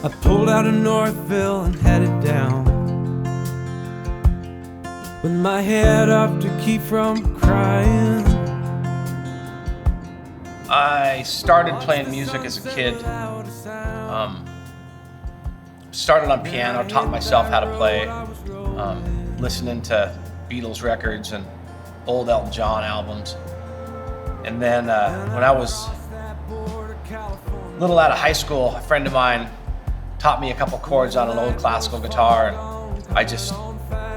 I pulled out of Northville and headed down, with my head up to keep from crying. I started playing music as a kid. Started on piano, taught myself how to play, listening to Beatles records and old Elton John albums. And then when I was a little out of high school, a friend of mine taught me a couple chords on an old classical guitar, and I just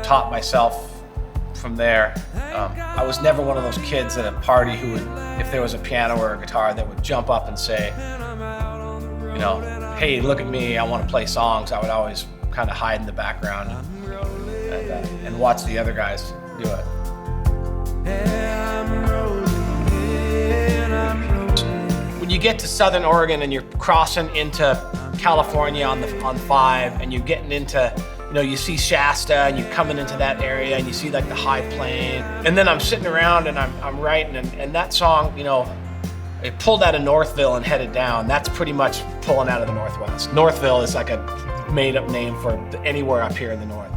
taught myself from there. I was never one of those kids at a party who would, if there was a piano or a guitar, that would jump up and say, you know, hey, look at me, I want to play songs. I would always kind of hide in the background and watch the other guys do it. When you get to Southern Oregon and you're crossing into California on 5, and you're getting into, you know, you see Shasta and you're coming into that area and you see like the high plain. And then I'm sitting around and I'm writing, and that song, you know, it pulled out of Northville and headed down. That's pretty much pulling out of the Northwest. Northville is like a made up name for anywhere up here in the North.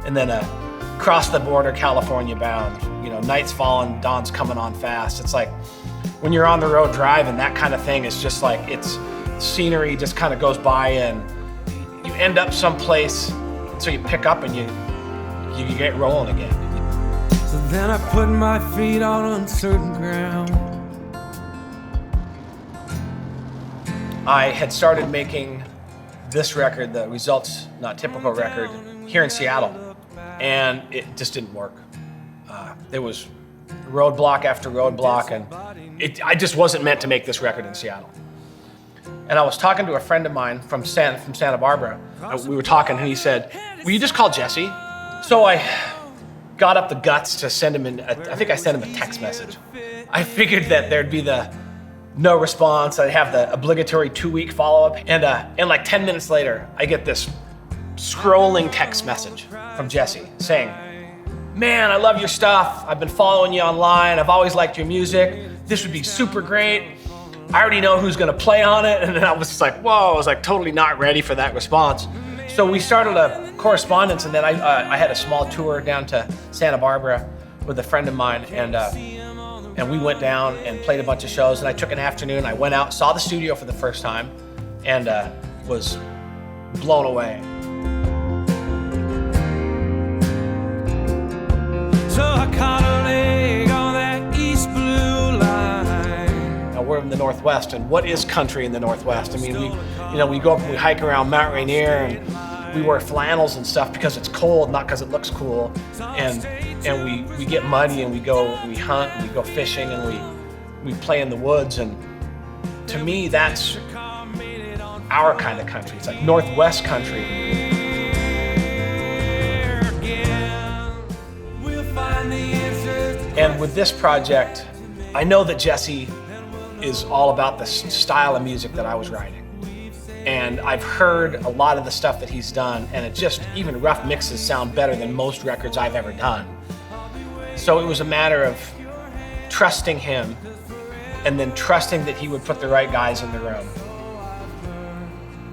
And then across the border, California bound, you know, night's falling, dawn's coming on fast. It's like when you're on the road driving, that kind of thing is just like, it's scenery just kind of goes by and you end up someplace. So you pick up and you get rolling again. So then I put my feet on uncertain ground. I had started making this record, the Results Not Typical record, here in Seattle, and it just didn't work. There was roadblock after roadblock, and I just wasn't meant to make this record in Seattle. And I was talking to a friend of mine from Santa Barbara. We were talking, and he said, will you just call Jesse? So I got up the guts to send him I think I sent him a text message. I figured that there'd be the no response. I'd have the obligatory 2-week follow-up. And like 10 minutes later, I get this scrolling text message from Jesse saying, man, I love your stuff. I've been following you online. I've always liked your music. This would be super great. I already know who's gonna play on it. And then I was just like, whoa, I was like totally not ready for that response. So we started a correspondence, and then I had a small tour down to Santa Barbara with a friend of mine, and we went down and played a bunch of shows, and I took an afternoon. I went out, saw the studio for the first time, and was blown away. So I caught a leg on that East Blue Line. Now we're in the Northwest, and what is country in the Northwest? I mean, we go up and we hike around Mount Rainier, and we wear flannels and stuff because it's cold, not because it looks cool. And we get muddy, and we hunt, and we go fishing, and we play in the woods. And to me, that's our kind of country. It's like Northwest country. And with this project, I know that Jesse is all about the style of music that I was writing. And I've heard a lot of the stuff that he's done, and it just, even rough mixes sound better than most records I've ever done. So it was a matter of trusting him, and then trusting that he would put the right guys in the room.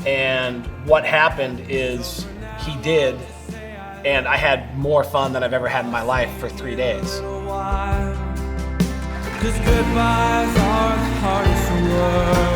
And what happened is he did, and I had more fun than I've ever had in my life for 3 days. 'Cause goodbyes are the hardest word.